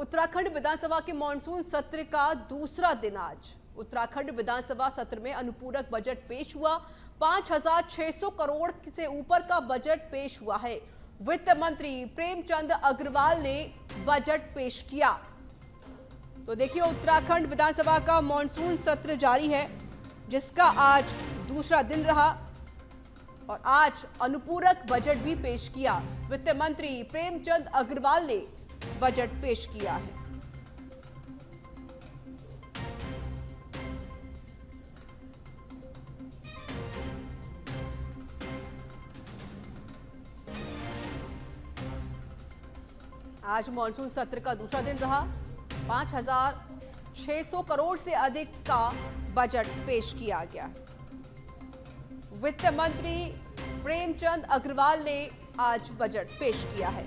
उत्तराखंड विधानसभा के मॉनसून सत्र का दूसरा दिन आज उत्तराखंड विधानसभा सत्र में अनुपूरक बजट पेश हुआ। 5,600 करोड़ से ऊपर का बजट पेश हुआ है। वित्त मंत्री प्रेमचंद अग्रवाल ने बजट पेश किया। तो देखिए, उत्तराखंड विधानसभा का मॉनसून सत्र जारी है, जिसका आज दूसरा दिन रहा और आज अनुपूरक बजट भी पेश किया। वित्त मंत्री प्रेमचंद अग्रवाल ने बजट पेश किया है। आज मॉनसून सत्र का दूसरा दिन रहा। 5,600 करोड़ से अधिक का बजट पेश किया गया। वित्त मंत्री प्रेमचंद अग्रवाल ने आज बजट पेश किया है।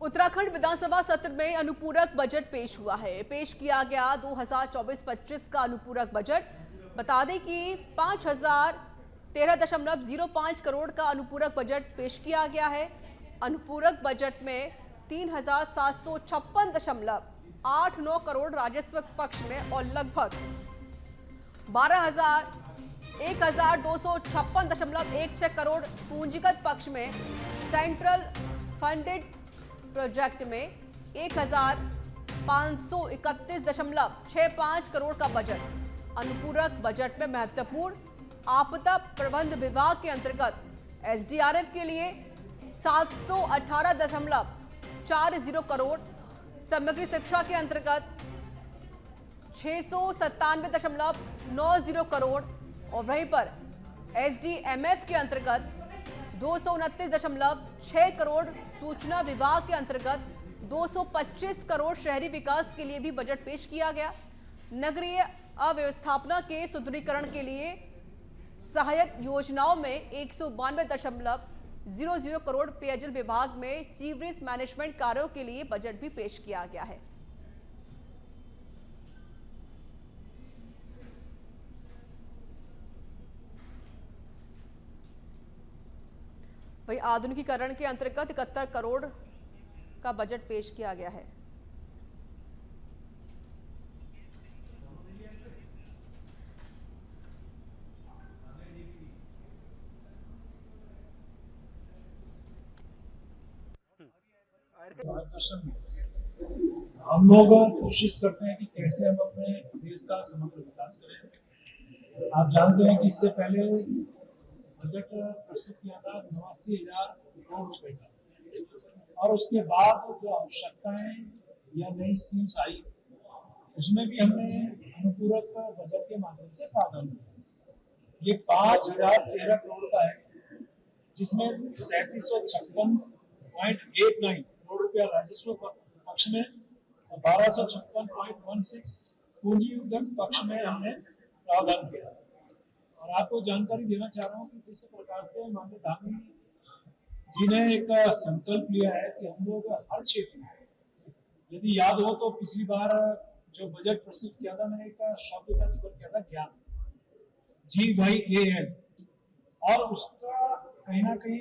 उत्तराखंड विधानसभा सत्र में अनुपूरक बजट पेश हुआ है। पेश किया गया 2024-25 का अनुपूरक बजट। बता दें कि 5,013.05 करोड़ का अनुपूरक बजट पेश किया गया है। अनुपूरक बजट में 3,756.89 करोड़ राजस्व पक्ष में और लगभग 1,256.16 करोड़ पूंजीगत पक्ष में सेंट्रल फंडेड प्रोजेक्ट में 1,531.65 करोड़ का बजट। अनुपूरक बजट में महत्वपूर्ण आपदा प्रबंध विभाग के अंतर्गत एसडीआरएफ के लिए 718.40 करोड़, समग्र शिक्षा के अंतर्गत 697.90 करोड़ और वहीं पर एसडीएमएफ के अंतर्गत 229.6 करोड़, सूचना विभाग के अंतर्गत 225 करोड़ शहरी विकास के लिए भी बजट पेश किया गया। नगरीय अव्यवस्थापना के सुदृढ़ीकरण के लिए सहायक योजनाओं में 192.00 करोड़, पेयजल विभाग में सीवरेज मैनेजमेंट कार्यों के लिए बजट भी पेश किया गया है। वही आधुनिकीकरण के अंतर्गत 71 करोड़ का बजट पेश किया गया है। हम लोग कोशिश करते हैं कि कैसे हम अपने देश का समग्र विकास करें। आप जानते हैं कि इससे पहले बजट प्रस्तुत किया था 89,000 करोड़ रुपए का, और उसके बाद जो आवश्यकताएं या नई स्कीम्स आई, उसमें भी हमने अनुपूरक बजट के माध्यम से प्रावधान किया। ये 5,013 करोड़ का है, जिसमें 3756.89 करोड़ रुपया राजस्व पक्ष में और 1256.16 पूंजीगत पक्ष में हमने प्रावधान किया। और आपको जानकारी देना चाह रहा हूँ कि जिस प्रकार से माननीय धामी जी ने एक संकल्प लिया है कि हम लोग हर क्षेत्र में, यदि याद हो तो पिछली बार जो बजट प्रस्तुत किया था, मैंने एक शब्द का जिक्र किया था, ज्ञान, GYAN, और उसका कहीं ना कहीं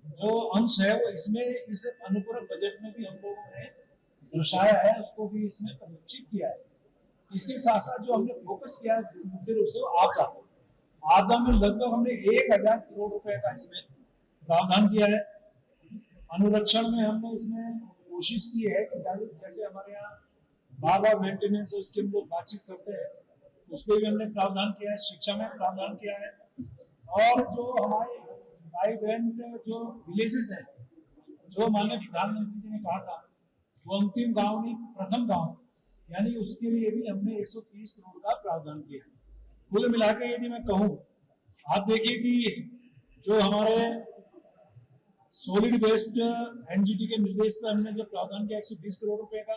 जो अंश है वो इसमें इस अनुपूरक बजट में भी हम लोगों ने दर्शाया है, उसको भी इसमें परिलक्षित किया है। इसके साथ साथ जो हमने फोकस किया है मुख्य रूप से आपदा में लगभग हमने 1,000 करोड़ रुपए का इसमें प्रावधान किया है। अनुरक्षण में हमने इसमें कोशिश की है कि जैसे हमारे यहाँ बार मेंटेनेंस है, उसकी हम लोग बातचीत करते हैं, उस पर भी हमने प्रावधान किया है। शिक्षा में प्रावधान किया है, और जो हमारे वाइब्रेंट जो विलेजेस हैं, जो माननीय प्रधानमंत्री जी ने कहा था वो अंतिम गांव नहीं प्रथम गांव, यानी उसके लिए भी हमने 130 करोड़ का प्रावधान किया है। कुल मिला के यदि मैं कहूँ, आप देखिए कि जो हमारे सॉलिड वेस्ट एनजीटी के निर्देश पर हमने जो प्रावधान किया 120 करोड़ रुपए का,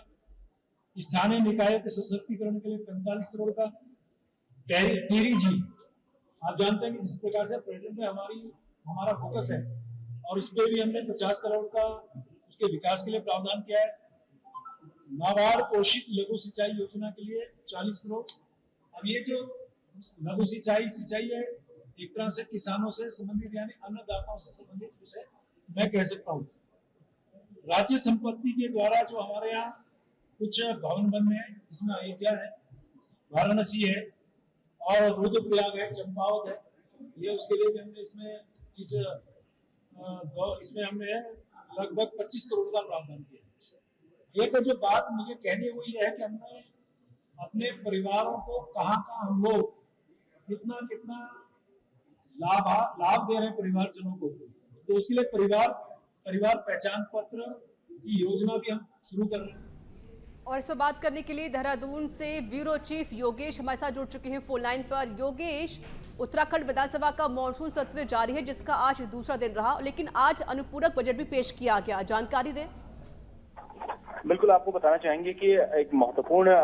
स्थानीय निकाय के सशक्तिकरण के लिए 45 करोड़ का, टेरी जी, आप जानते हैं कि जिस प्रकार से प्रेजेंट में हमारा फोकस है, और उस पर भी हमने 50 करोड़ का उसके विकास के लिए प्रावधान किया है। नाबार्ड पोषित लघु सिंचाई योजना के लिए 40 करोड़। अब ये जो लघु सिंचाई है, एक तरह से किसानों से संबंधित यानी अन्नदाताओं से संबंधित विषय मैं कह सकता हूँ। राज्य संपत्ति के द्वारा जो हमारे यहाँ कुछ भवन बनने हैं, जिसमें अयोध्या है, वाराणसी है और रुद्रप्रयाग है, चंपावत है, ये उसके लिए भी हमने इसमें हमने लगभग 25 करोड़ का प्रावधान किया। एक जो बात मुझे कहनी वो ये है कि हमने अपने परिवारों को कहाँ हम लोग कितना कितना लाभ दे रहे हैं परिवारजनों को, तो उसके लिए परिवार पहचान पत्र की योजना भी हम शुरू कर रहे हैं। और इस पर बात करने के लिए देहरादून से ब्यूरो चीफ योगेश हमारे साथ जुड़ चुके हैं फोन लाइन पर। योगेश, उत्तराखंड विधानसभा का मॉनसून सत्र जारी है, जिसका आज दूसरा दिन रहा, लेकिन आज अनुपूरक बजट भी पेश किया गया, जानकारी दें। बिल्कुल, आपको बताना चाहेंगे कि एक महत्वपूर्ण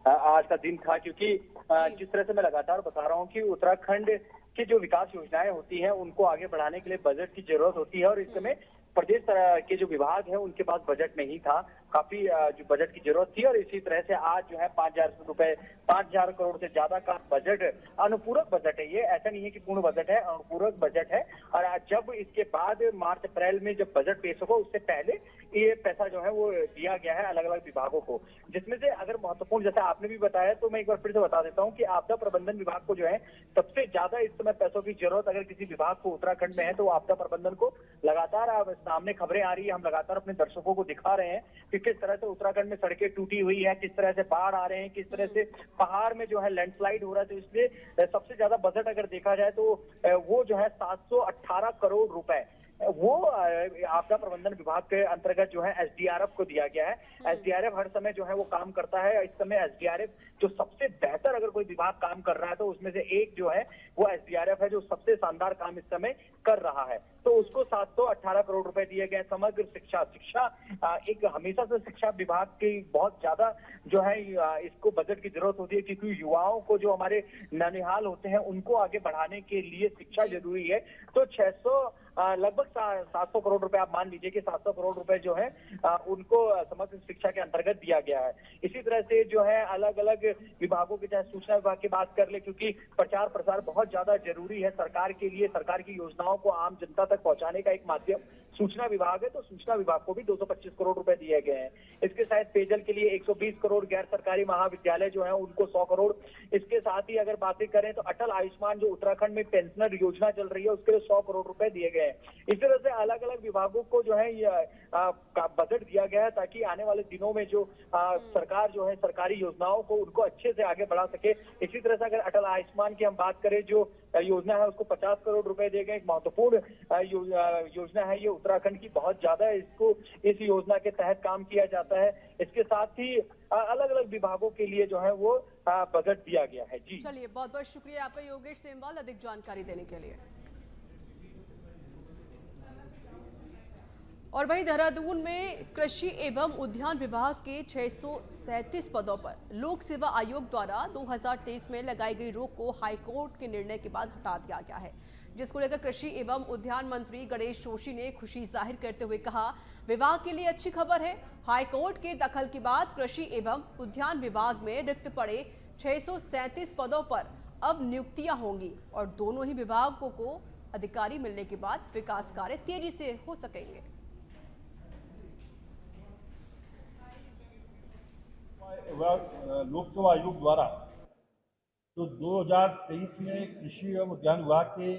आज का दिन था, क्योंकि जिस तरह से मैं लगातार बता रहा हूं कि उत्तराखंड की जो विकास योजनाएं होती हैं उनको आगे बढ़ाने के लिए बजट की जरूरत होती है, और इस समय प्रदेश के जो विभाग है उनके पास बजट नहीं था, काफी जो बजट की जरूरत थी। और इसी तरह से आज जो है 5,000 करोड़ से ज्यादा का बजट, अनुपूरक बजट है ये, ऐसा नहीं है कि पूर्ण बजट है, अनुपूरक बजट है। और जब इसके बाद मार्च अप्रैल में जब बजट पेश होगा उससे पहले ये पैसा जो है वो दिया गया है अलग अलग विभागों को, जिसमें से अगर महत्वपूर्ण, जैसे आपने भी बताया, तो मैं एक बार फिर से बता देता हूँ कि आपदा प्रबंधन विभाग को जो है सबसे ज्यादा इस समय पैसों की जरूरत अगर किसी विभाग को उत्तराखंड में है तो आपदा प्रबंधन को। लगातार सामने खबरें आ रही है, हम लगातार अपने दर्शकों को दिखा रहे हैं कि किस तरह से उत्तराखंड में सड़कें टूटी हुई है, किस तरह से बाढ़ आ रहे हैं, किस तरह से पहाड़ में जो है लैंडस्लाइड हो रहा है। तो इसलिए सबसे ज्यादा बजट अगर देखा जाए तो वो जो है 718 करोड़ रुपए वो आपदा प्रबंधन विभाग के अंतर्गत जो है एसडीआरएफ को दिया गया है। एसडीआरएफ हर समय जो है वो काम करता है। इस समय एसडीआरएफ जो सबसे बेहतर अगर कोई विभाग काम कर रहा है तो उसमें से एक जो है वो एसडीआरएफ है, जो सबसे शानदार काम इस समय कर रहा है। तो उसको 718 करोड़ रुपए दिए गए। समग्र शिक्षा एक हमेशा से शिक्षा विभाग की बहुत ज्यादा जो है इसको बजट की जरूरत होती है, क्योंकि युवाओं को जो हमारे ननिहाल होते हैं उनको आगे बढ़ाने के लिए शिक्षा जरूरी है। तो 600 लगभग 700 करोड़ रुपए आप मान लीजिए कि 700 करोड़ रुपए जो है उनको समग्र शिक्षा के अंतर्गत दिया गया है। इसी तरह से जो है अलग अलग विभागों के, चाहे सूचना विभाग की बात कर ले, क्योंकि प्रचार प्रसार बहुत ज्यादा जरूरी है सरकार के लिए, सरकार की योजनाओं को आम जनता तक पहुंचाने का एक माध्यम सूचना विभाग है। तो सूचना विभाग को भी 225 करोड़ रुपए दिए गए हैं। इसके साथ पेयजल के लिए 120 करोड़, गैर सरकारी महाविद्यालय जो है उनको 100 करोड़। इसके साथ ही अगर बातें करें तो अटल आयुष्मान जो उत्तराखंड में पेंशनर योजना चल रही है उसके लिए 100 करोड़ रुपए दिए गए हैं। इस तरह से अलग अलग विभागों को जो है बजट दिया गया है ताकि आने वाले दिनों में जो सरकार जो है सरकारी योजनाओं को उनको अच्छे से आगे बढ़ा सके। इसी तरह से अगर अटल आयुष्मान की हम बात करें, जो योजना है उसको 50 करोड़ रुपए दिए गए। एक महत्वपूर्ण योजना है ये उत्तराखंड की, बहुत ज्यादा इसको इस योजना के तहत काम किया जाता है। इसके साथ ही अलग अलग विभागों के लिए जो है वो बजट दिया गया है। जी चलिए, बहुत बहुत शुक्रिया आपका योगेश सेमवाल अधिक जानकारी देने के लिए। और वहीं देहरादून में कृषि एवं उद्यान विभाग के 637 पदों पर लोक सेवा आयोग द्वारा 2023 में लगाई गई रोक को हाईकोर्ट के निर्णय के बाद हटा दिया गया है, जिसको लेकर कृषि एवं उद्यान मंत्री गणेश जोशी ने खुशी जाहिर करते हुए कहा, विभाग के लिए अच्छी खबर है। हाईकोर्ट के दखल के बाद कृषि एवं उद्यान विभाग में रिक्त पड़े 637 पदों पर अब नियुक्तियां होंगी और दोनों ही विभागों को अधिकारी मिलने के बाद विकास कार्य तेजी से हो सकेंगे। लोक सेवा आयोग द्वारा जो 2023 में कृषि एवं उद्यान विभाग के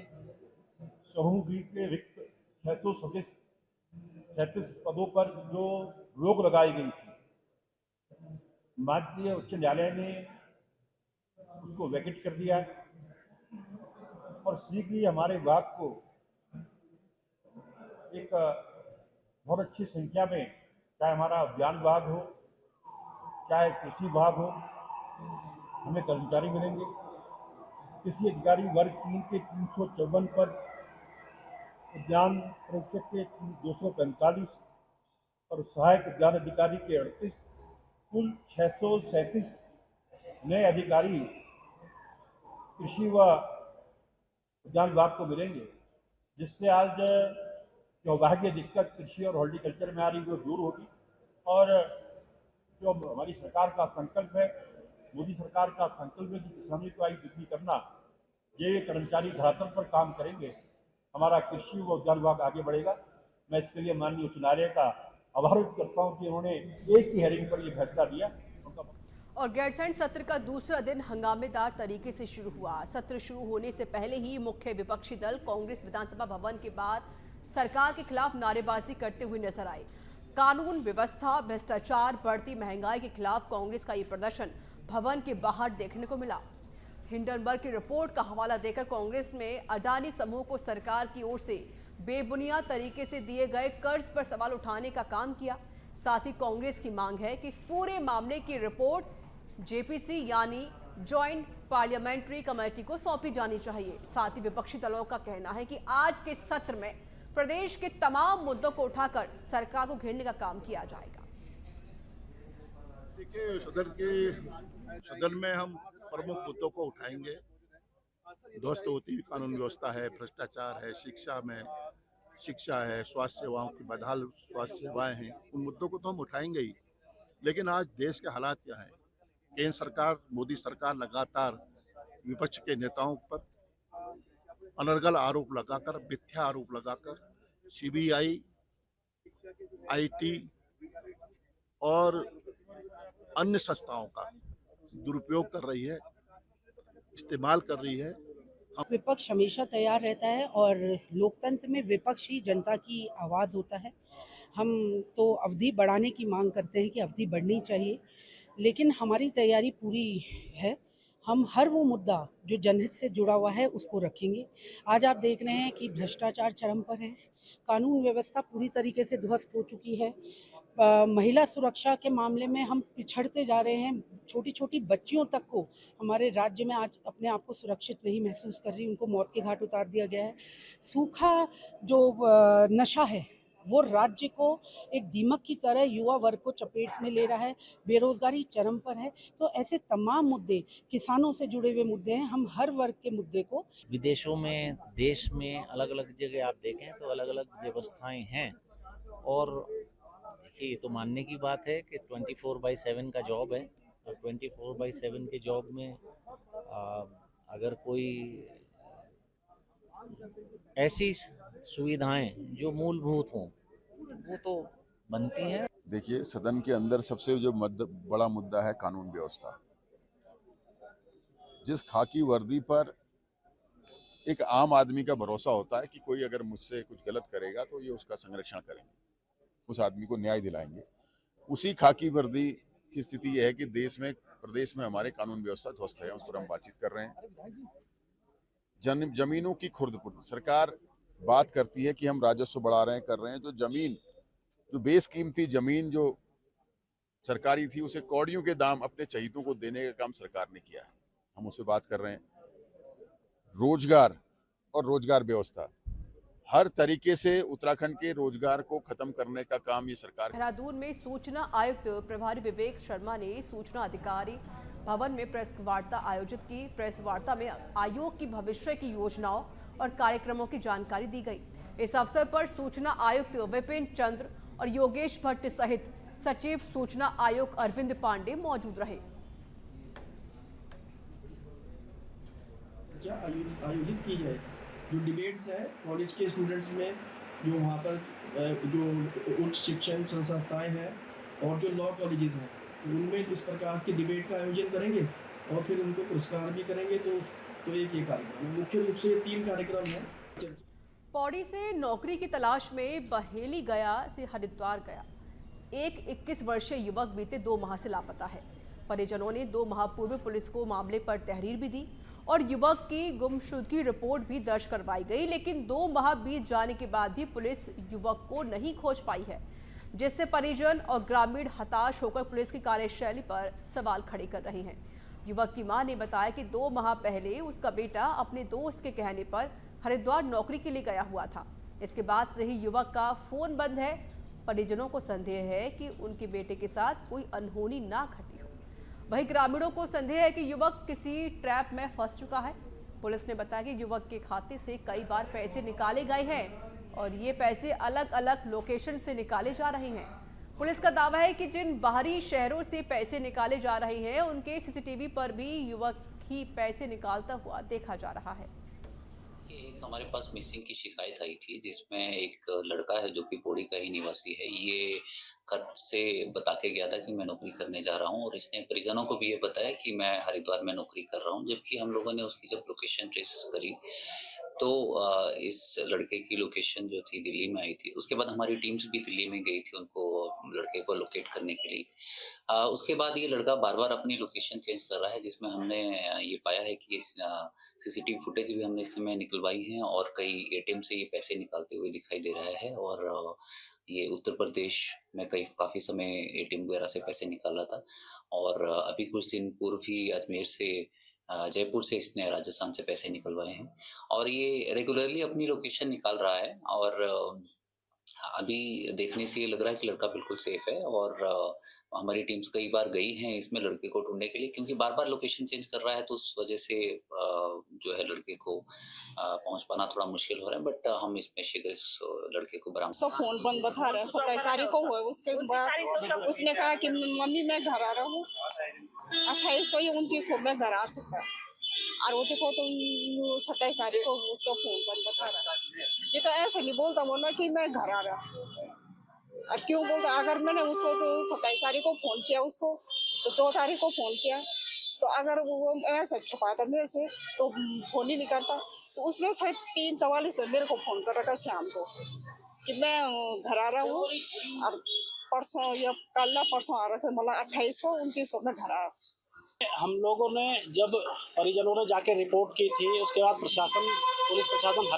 समूह बी के रिक्त 637 पदों पर जो रोक लगाई गई थी, माननीय उच्च न्यायालय ने उसको वैकेट कर दिया और शीघ्र ही हमारे विभाग को एक बहुत अच्छी संख्या में, चाहे हमारा उद्यान विभाग हो चाहे कृषि विभाग हो, हमें कर्मचारी मिलेंगे। कृषि अधिकारी वर्ग 3 के 354 पद, उद्यान पर्यवेक्षक के 245 और सहायक उद्यान अधिकारी के 38, कुल 637 नए अधिकारी कृषि व उद्यान विभाग को मिलेंगे, जिससे आज जो विभागीय दिक्कत कृषि और हॉर्टिकल्चर में आ रही वो दूर होगी। और जो हमारी सरकार का संकल्प है, मोदी सरकार का संकल्प है कि किसानों की आय दुगनी करना, ये कर्मचारी धरातल पर काम करेंगे, हमारा कृषि व उद्यान विभाग आगे बढ़ेगा। मैं इसके लिए माननीय उच्च न्यायालय का आभार व्यक्त करता हूँ कि उन्होंने एक ही हेयरिंग पर यह फैसला दिया। और गैरसैंण सत्र का दूसरा दिन हंगामेदार तरीके से शुरू हुआ। सत्र शुरू होने से पहले ही मुख्य विपक्षी दल कांग्रेस विधानसभा भवन के बाद सरकार के खिलाफ नारेबाजी करते हुए नजर आए। कानून व्यवस्था, भ्रष्टाचार, बढ़ती महंगाई के खिलाफ कांग्रेस का ये प्रदर्शन भवन के बाहर देखने को मिला। हिंडनबर्ग की रिपोर्ट का हवाला देकर कांग्रेस में अडानी समूह को सरकार की ओर से बेबुनियाद तरीके से दिए गए कर्ज पर सवाल उठाने का काम किया। साथ ही कांग्रेस की मांग है कि इस पूरे मामले की रिपोर्ट जेपीसी यानी ज्वाइंट पार्लियामेंट्री कमेटी को सौंपी जानी चाहिए। साथ ही विपक्षी दलों का कहना है कि आज के सत्र में प्रदेश के तमाम मुद्दों को उठाकर सरकार को घेरने का काम किया जाएगा। देखिए, सदन में हम प्रमुख मुद्दों को उठाएंगे। ध्वस्त होती हुई कानून व्यवस्था है, भ्रष्टाचार है, शिक्षा है, स्वास्थ्य सेवाओं की बदहाल स्वास्थ्य सेवाएं हैं, उन मुद्दों को तो हम उठाएंगे ही। लेकिन आज देश के हालात क्या हैं? केंद्र सरकार, मोदी सरकार लगातार विपक्ष के नेताओं पर अनर्गल आरोप लगाकर, मिथ्या आरोप लगाकर सीबीआई, आईटी और अन्य संस्थाओं का दुरुपयोग कर रही है, इस्तेमाल कर रही है। विपक्ष हमेशा तैयार रहता है और लोकतंत्र में विपक्ष ही जनता की आवाज़ होता है। हम तो अवधि बढ़ाने की मांग करते हैं कि अवधि बढ़नी चाहिए, लेकिन हमारी तैयारी पूरी है। हम हर वो मुद्दा जो जनहित से जुड़ा हुआ है उसको रखेंगे। आज आप देख रहे हैं कि भ्रष्टाचार चरम पर है, कानून व्यवस्था पूरी तरीके से ध्वस्त हो चुकी है। महिला सुरक्षा के मामले में हम पिछड़ते जा रहे हैं। छोटी छोटी बच्चियों तक को हमारे राज्य में आज अपने आप को सुरक्षित नहीं महसूस कर रही, उनको मौत के घाट उतार दिया गया है। सूखा जो नशा है वो राज्य को एक दीमक की तरह युवा वर्ग को चपेट में ले रहा है। बेरोजगारी चरम पर है। तो ऐसे तमाम मुद्दे, किसानों से जुड़े हुए मुद्दे हैं। हम हर वर्ग के मुद्दे को, विदेशों में, देश में अलग अलग जगह आप देखें तो अलग अलग व्यवस्थाएं हैं। और देखिए, ये तो मानने की बात है कि 24/7 का जॉब है और 24/7 के जॉब में अगर कोई ऐसी सुविधाएं जो मूलभूत हों वो तो बनती हैं। देखिए, सदन के अंदर सबसे जो बड़ा मुद्दा है कानून व्यवस्था। जिस खाकी वर्दी पर एक आम आदमी का भरोसा होता है कि कोई अगर मुझसे कुछ गलत करेगा तो ये उसका संरक्षण करेंगे, उस आदमी को न्याय दिलाएंगे, उसी खाकी वर्दी की स्थिति यह है कि प्रदेश में हमारे कानून व्यवस्था ध्वस्त है। उस पर हम बातचीत कर रहे हैं। जमीनों की खुर्द-पुर्द, सरकार बात करती है कि हम राजस्व बढ़ा रहे हैं, कर रहे हैं। जो बेशकीमती जमीन जो सरकारी थी उसे कौड़ियों के दाम अपने चहीतों को देने का काम सरकार ने किया है। हम उससे बात कर रहे हैं। रोजगार और रोजगार व्यवस्था, हर तरीके से उत्तराखंड के रोजगार को खत्म करने का काम ये सरकार। देहरादून में सूचना आयुक्त प्रभारी विवेक शर्मा ने सूचना अधिकारी भवन में प्रेस वार्ता आयोजित की। प्रेस वार्ता में आयोग की भविष्य की योजनाओं और कार्यक्रमों की जानकारी दी गई। इस अवसर पर सूचना आयुक्त विपिन चंद्र और योगेश भट्ट सहित सचिव सूचना आयोग अरविंद पांडे मौजूद रहे। आयोजित की जाए जो डिबेट्स है कॉलेज के स्टूडेंट्स में, जो वहाँ पर जो उच्च शिक्षण संस्थाएं हैं और जो लॉ कॉलेजेस हैं, उनमें इस प्रकार की डिबेट का आयोजन करेंगे और फिर उनको पुरस्कार भी करेंगे। तो एक ये कार्यक्रम, मुख्य रूप से 3 कार्यक्रम हैं। पौड़ी से नौकरी की तलाश में बहेली गया से हरिद्वार गया एक 21 वर्षीय युवक बीते 2 माह से लापता है। परिजनों ने 2 माह पूर्व पुलिस को मामले पर तहरीर भी दी और युवक की गुमशुदगी रिपोर्ट भी दर्ज करवाई गई, लेकिन 2 माह बीत जाने के बाद भी पुलिस युवक को नहीं खोज पाई है, जिससे परिजन और ग्रामीण हताश होकर पुलिस की कार्यशैली पर सवाल खड़े कर रहे हैं। युवक की मां ने बताया कि 2 माह पहले उसका बेटा अपने दोस्त के कहने पर हरिद्वार नौकरी के लिए गया हुआ था। इसके बाद से ही युवक का फोन बंद है। परिजनों को संदेह है कि उनके बेटे के साथ कोई अनहोनी ना घटी हो। वहीं ग्रामीणों को संदेह है कि युवक किसी ट्रैप में फंस चुका है। पुलिस ने बताया कि युवक के खाते से कई बार पैसे निकाले गए हैं और ये पैसे अलग अलग लोकेशन से निकाले जा रहे हैं। पुलिस का दावा है कि जिन बाहरी शहरों से पैसे निकाले जा रहे हैं उनके सीसीटीवी पर भी युवक ही पैसे निकालता हुआ देखा जा रहा है। एक हमारे पास मिसिंग की शिकायत आई थी, जिसमें एक लड़का है जो कि पौड़ी का ही निवासी है। ये घर से बता के गया था कि मैं नौकरी करने जा रहा हूँ, और इसने परिजनों को भी ये बताया कि मैं हरिद्वार में नौकरी कर रहा हूँ। जबकि हम लोगों ने उसकी जब लोकेशन ट्रेस करी तो इस लड़के की लोकेशन जो थी दिल्ली में आई थी। उसके बाद हमारी टीम्स भी दिल्ली में गई थी उनको लड़के को लोकेट करने के लिए। उसके बाद ये लड़का बार बार अपनी लोकेशन चेंज कर रहा है, जिसमें हमने ये पाया है कि इस सीसीटीवी फुटेज भी हमने इस समय निकलवाई हैं, और कई एटीएम से ये पैसे निकालते हुए दिखाई दे रहा है। और ये उत्तर प्रदेश में काफ़ी समय एटीएम वगैरह से पैसे निकाला था, और अभी कुछ दिन पूर्व ही अजमेर से जयपुर से इसने राजस्थान से पैसे निकलवाए हैं, और ये रेगुलरली अपनी लोकेशन निकाल रहा है। और अभी देखने से ये लग रहा है कि लड़का बिल्कुल सेफ है, और हमारी टीम्स कई बार गई हैं इसमें लड़के को ढूंढने के लिए, क्योंकि बार बार लोकेशन चेंज कर रहा है, तो उस वजह से जो है लड़के को पहुंच पाना थोड़ा मुश्किल हो रहा है। बट हम इसमें शीघ्र इस लड़के को बरामद। उसका फोन बंद बता रहा है, 27 तारीख को हुआ। उसके बाद उसने कहा कि मम्मी मैं घर आ रहा हूँ, 28 को या 29 को मैं घर आ सकता। और वो देखो तो 27 तारीख को उसका फोन बंद बता रहा है। ये तो ऐसे नहीं बोलता वो ना कि मैं घर आ रहा। और क्यों बोलता? अगर मैंने उसको तो 27 तारीख को फोन किया उसको, तो 2 तारीख को फोन किया, तो अगर वो ऐसा छुपाता मेरे से तो फोन ही नहीं करता। तो उसने शायद 3:44 में मेरे को फोन कर रखा शाम को कि मैं घर आ रहा हूँ, और परसों या कल परसों आ रहा था, मतलब 28 को 29 को मैं घर आ रहा। हम लोगों ने जब परिजनों ने जाके रिपोर्ट की थी, उसके बाद पुलिस प्रशासन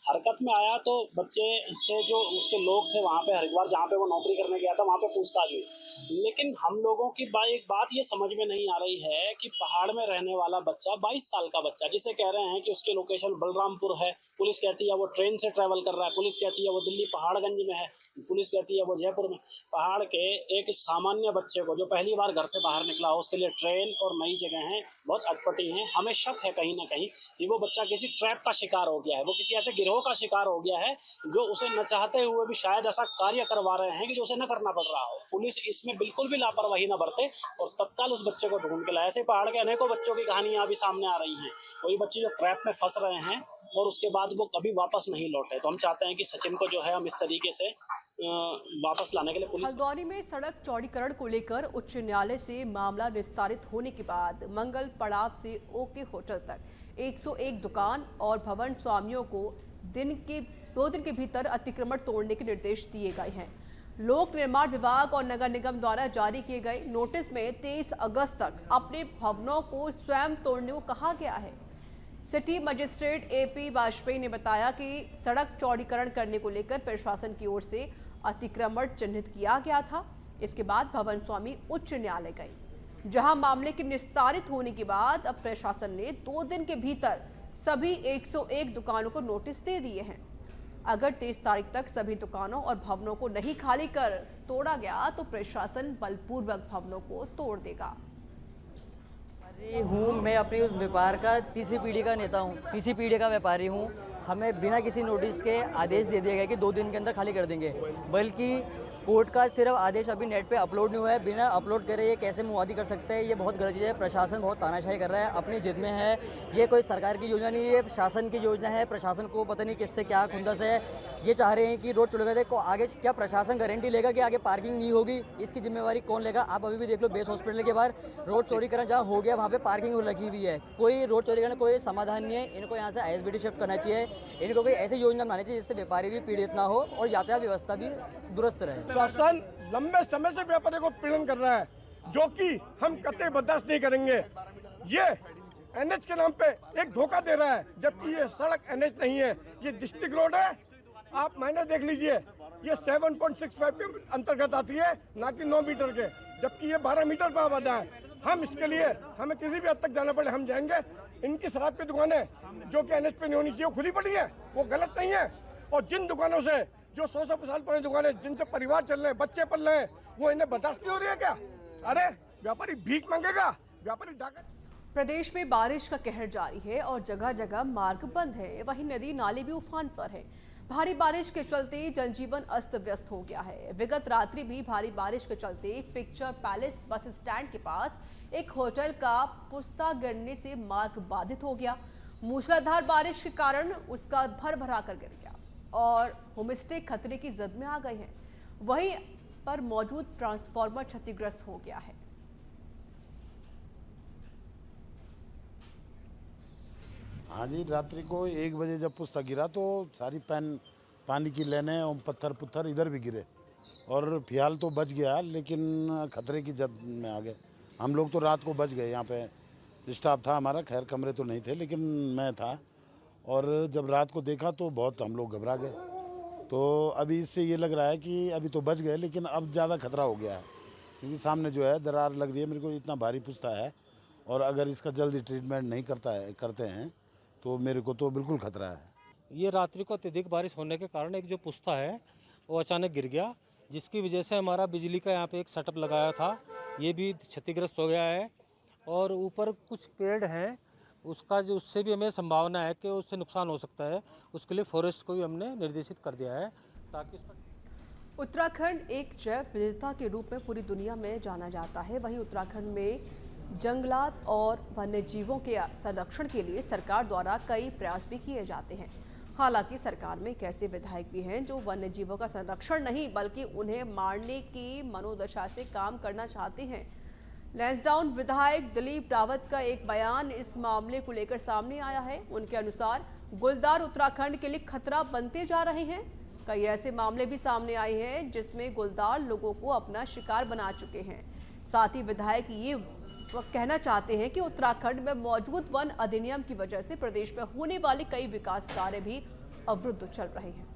हरकत में आया तो बच्चे से जो उसके लोग थे वहाँ पे हरिद्वार जहाँ पे वो नौकरी करने गया था वहाँ पे पूछताछ हुई। लेकिन हम लोगों की एक बात ये समझ में नहीं आ रही है कि पहाड़ में रहने वाला बच्चा 22 साल का बच्चा, जिसे कह रहे हैं कि उसकी लोकेशन बलरामपुर है, पुलिस कहती है वो ट्रेन से ट्रैवल कर रहा है, पुलिस कहती है वो दिल्ली पहाड़गंज में है, पुलिस कहती है वो जयपुर में। पहाड़ के एक सामान्य बच्चे को जो पहली बार घर से बाहर निकला हो, उसके लिए ट्रेन और नई जगह हैं बहुत अटपटी हैं। हमें शक है कहीं ना कहीं कि वो बच्चा किसी ट्रैप का शिकार हो गया है, वो किसी ऐसे गिरोह का शिकार हो गया है जो उसे न चाहते हुए भी शायद ऐसा कार्य करवा रहे हैं कि जो उसे न करना पड़ रहा हो। पुलिस इसमें बिल्कुल भी लापरवाही न बरते और तत्काल उस बच्चे को ढूंढ के लाए। ऐसे पहाड़ के अनेकों बच्चों की कहानियां अभी सामने आ रही हैं, कोई बच्चे जो ट्रैप में फंस रहे हैं और उसके बाद वो कभी वापस नहीं लौटे। तो हम चाहते हैं कि सचिन को जो है हम इस तरीके से वापस लाने के लिए पुलिस। हल्द्वानी में सड़क चौड़ीकरण को लेकर उच्च न्यायालय से मामला निस्तारित होने के बाद मंगल पड़ाव से ओके होटल तक 101 दुकान और भवन स्वामियों को 2 दिन के भीतर अतिक्रमण तोड़ने के निर्देश दिए गए हैं। लोक निर्माण विभाग और नगर निगम द्वारा जारी किए गए नोटिस में 23 अगस्त तक अपने भवनों को स्वयं तोड़ने को कहा गया है। सिटी मजिस्ट्रेट AP वाजपेयी ने बताया कि सड़क चौड़ीकरण करने को लेकर प्रशासन की ओर से अतिक्रमण चिन्हित किया गया था। इसके बाद भवन स्वामी उच्च न्यायालय गए, जहां मामले के निस्तारित होने के बाद अब प्रशासन ने 2 दिन के भीतर सभी 101 दुकानों को नोटिस दे दिए हैं। अगर 23 तारीख तक सभी दुकानों और भवनों को नहीं खाली कर तोड़ा गया तो प्रशासन बलपूर्वक भवनों को तोड़ देगा। मैं अपनी उस व्यापार का तीसरी पीढ़ी का नेता हूँ, तीसरी पीढ़ी का व्यापारी हूँ। हमें बिना किसी नोटिस के आदेश दे दिया गया कि 2 दिन के अंदर खाली कर देंगे, बल्कि कोर्ट का सिर्फ आदेश अभी नेट पे अपलोड नहीं हुआ है। बिना अपलोड करे ये कैसे मुआदी कर सकते हैं? ये बहुत गलत चीज़ है। प्रशासन बहुत तानाशाही कर रहा है, अपनी जिद में है। ये कोई सरकार की योजना नहीं है, शासन की योजना है। प्रशासन को पता नहीं किससे क्या खुंदस है। ये चाह रहे हैं कि रोड चौड़ीकरण को आगे, क्या प्रशासन गारंटी लेगा कि आगे पार्किंग नहीं होगी? इसकी जिम्मेवारी कौन लेगा? आप अभी भी देख लो, बेस हॉस्पिटल के बाहर रोड चौड़ीकरण जहाँ हो गया वहाँ पे पार्किंग लगी हुई है। कोई रोड चौड़ीकरण कोई समाधान नहीं है। इनको यहाँ से ISBT शिफ्ट करना चाहिए। इनको कोई ऐसी योजना बनानी चाहिए जिससे व्यापारी भी पीड़ित ना हो और यातायात व्यवस्था भी दुरुस्त रहे। शासन लंबे समय से व्यापारी को पीड़न कर रहा है, जो कि हम कतई बर्दाश्त नहीं करेंगे। ये NH के नाम पे एक धोखा दे रहा है, जबकि ये सड़क NH नहीं है, ये डिस्ट्रिक्ट रोड है। आप मायने देख लीजिए, ये 7.65 के अंतर्गत आती है, ना कि 9 मीटर के, जबकि ये 12 मीटर पर आबादा है। हम इसके लिए हमें किसी भी हद तक जाना पड़े हम जाएंगे। इनकी शराब की दुकानें जो कि NH पे नहीं होनी चाहिए वो खुली पड़ी है, वो गलत नहीं है। और जिन दुकानों से जो 100 साल पुरानी दुकानें जिनसे परिवार चल रहे हैं, बच्चे पल रहे हैं, वो इन्हें बर्दाश्त नहीं हो रही है क्या? अरे व्यापारी भीख मांगेगा, व्यापारी जाकर। प्रदेश में बारिश का कहर जारी है और जगह जगह मार्ग बंद है। वहीं नदी नाले भी उफान पर है। भारी बारिश के चलते जनजीवन अस्त व्यस्त हो गया है। विगत रात्रि भी भारी बारिश के चलते पिक्चर पैलेस बस स्टैंड के पास एक होटल का पुस्ता गिरने से मार्ग बाधित हो गया। मूसलाधार बारिश के कारण उसका भर भरा कर गिर गया और होमस्टे खतरे की जद में आ गए हैं। वहीं पर मौजूद ट्रांसफार्मर क्षतिग्रस्त हो गया है। हाँ जी, रात्रि को 1 बजे जब पुस्ता गिरा तो सारी पानी की लेने और पत्थर इधर भी गिरे और फिलहाल तो बच गया, लेकिन खतरे की जद में आ गए। हम लोग तो रात को बच गए। यहाँ पे स्टाफ था हमारा, खैर कमरे तो नहीं थे लेकिन मैं था, और जब रात को देखा तो बहुत हम लोग घबरा गए। तो अभी इससे ये लग रहा है कि अभी तो बच गए लेकिन अब ज़्यादा खतरा हो गया है, क्योंकि सामने जो है दरार लग रही है। मेरे को इतना भारी पुस्ता है और अगर इसका जल्दी ट्रीटमेंट नहीं करते हैं तो मेरे को तो बिल्कुल खतरा है। ये रात्रि को अत्यधिक बारिश होने के कारण एक जो पुस्ता है वो अचानक गिर गया, जिसकी वजह से हमारा बिजली का यहाँ पे एक सेटअप लगाया था ये भी क्षतिग्रस्त हो गया है। और ऊपर कुछ पेड़ हैं उससे भी हमें संभावना है कि उससे नुकसान हो सकता है। उसके लिए फॉरेस्ट को भी हमने निर्देशित कर दिया है ताकि उत्तराखंड एक जैव विविधता के रूप में पूरी दुनिया में जाना जाता है। वहीं उत्तराखंड में जंगलात और वन्य जीवों के संरक्षण के लिए सरकार द्वारा कई प्रयास भी किए जाते हैं। हालांकि सरकार में एक ऐसे विधायक भी हैं जो वन्य जीवों का संरक्षण नहीं बल्कि उन्हें मारने की मनोदशा से काम करना चाहते हैं। लैंसडाउन विधायक दिलीप रावत का एक बयान इस मामले को लेकर सामने आया है। उनके अनुसार गुलदार उत्तराखंड के लिए खतरा बनते जा रहे हैं। कई ऐसे मामले भी सामने आए हैं जिसमें गुलदार लोगों को अपना शिकार बना चुके हैं। साथ ही विधायक ये कहना चाहते हैं कि उत्तराखंड में मौजूद वन अधिनियम की वजह से प्रदेश में होने वाले कई विकास कार्य भी अवरुद्ध चल रहे हैं।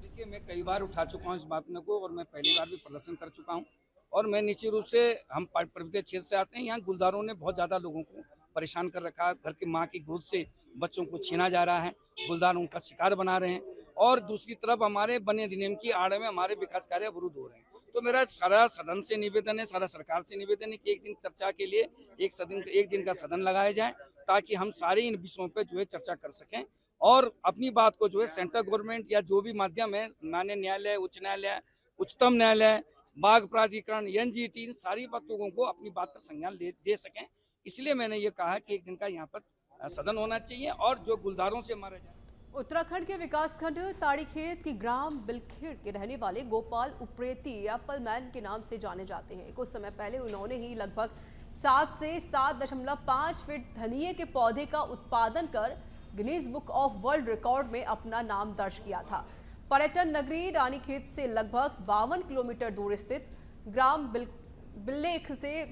देखिए, मैं कई बार उठा चुका हूं इस बात को और मैं पहली बार भी प्रदर्शन कर चुका हूं। और मैं निश्चित रूप से हम पर्वतीय क्षेत्र से आते हैं, यहाँ गुलदारों ने बहुत ज़्यादा लोगों को परेशान कर रखा है। घर की माँ की गोद से बच्चों को छीना जा रहा है, गुलदार उनका शिकार बना रहे हैं और दूसरी तरफ हमारे वन अधिनियम की आड़ में हमारे विकास कार्य अवरुद्ध हो रहे हैं। तो मेरा सारा सदन से निवेदन है, सारा सरकार से निवेदन है कि एक दिन चर्चा के लिए एक दिन का सदन लगाया जाए ताकि हम सारे इन विषयों पर जो है चर्चा कर सकें और अपनी बात को जो है सेंट्रल गवर्नमेंट या जो भी माध्यम है, माननीय न्यायालय, उच्च न्यायालय, उच्चतम न्यायालय, बाघ प्राधिकरण, एनजीटी, इन सारी बातों को अपनी बात पर संज्ञान दे सकें। इसलिए मैंने ये कहा कि एक दिन का यहाँ पर सदन होना चाहिए और जो गुलदारों से मारे जाए। उत्तराखंड के विकासखंड ताड़ीखेत की ग्राम बिलखेड़ के रहने वाले गोपाल उप्रेती एप्पल मैन के नाम से जाने जाते हैं। कुछ समय पहले उन्होंने ही लगभग 7 से 7.5 फीट धनिये के पौधे का उत्पादन कर Guinness book of world record में अपना नाम दर्ज किया था। पर्यटन नगरी रानीखेत से लगभग 52 किलोमीटर दूर स्थित ग्राम बिल्लेख से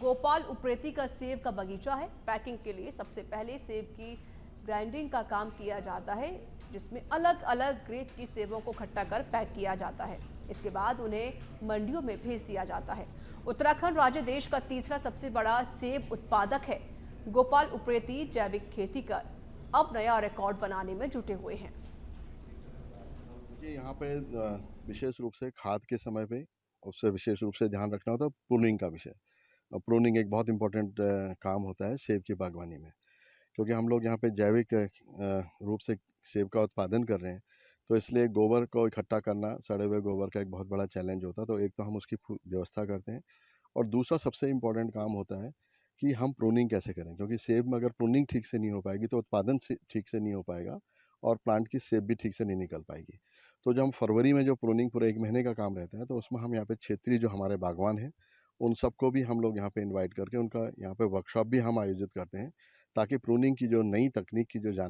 गोपाल उप्रेती का सेब का बगीचा है। पैकिंग के लिए सबसे पहले सेब की ग्राइंडिंग का काम किया जाता है, जिसमें अलग अलग ग्रेड की सेबों को इकट्ठा कर पैक किया जाता है। इसके बाद उन्हें मंडियों में भेज दिया जाता है। उत्तराखंड राज्य देश का तीसरा सबसे बड़ा सेब उत्पादक है। गोपाल उप्रेती जैविक खेती कर अब नया रिकॉर्ड बनाने में जुटे हुए हैं। यहाँ पे विशेष रूप से खाद के समय पे उससे विशेष रूप से ध्यान रखना होता है प्रूनिंग का विषय। प्रूनिंग एक बहुत इम्पोर्टेंट काम होता है सेब की बागवानी में, क्योंकि हम लोग यहाँ पे जैविक रूप से सेब का उत्पादन कर रहे हैं, तो इसलिए गोबर को इकट्ठा करना, सड़े हुए गोबर का एक बहुत बड़ा चैलेंज होता है। तो एक तो हम उसकी व्यवस्था करते हैं और दूसरा सबसे इम्पोर्टेंट काम होता है कि हम प्रूनिंग कैसे करें, क्योंकि सेब में अगर प्रूनिंग ठीक से नहीं हो पाएगी तो उत्पादन ठीक से नहीं हो पाएगा और प्लांट की सेब भी ठीक से नहीं निकल पाएगी। तो जब हम फरवरी में जो प्रूनिंग पूरे 1 महीने का काम रहता है, तो उसमें हम यहाँ पे क्षेत्रीय जो हमारे बागवान हैं उन सबको भी हम लोग यहाँ पे इनवाइट करके उनका यहाँ पे वर्कशॉप भी हम आयोजित करते हैं, ताकि प्रूनिंग की जो नई तकनीक की जो जानकारी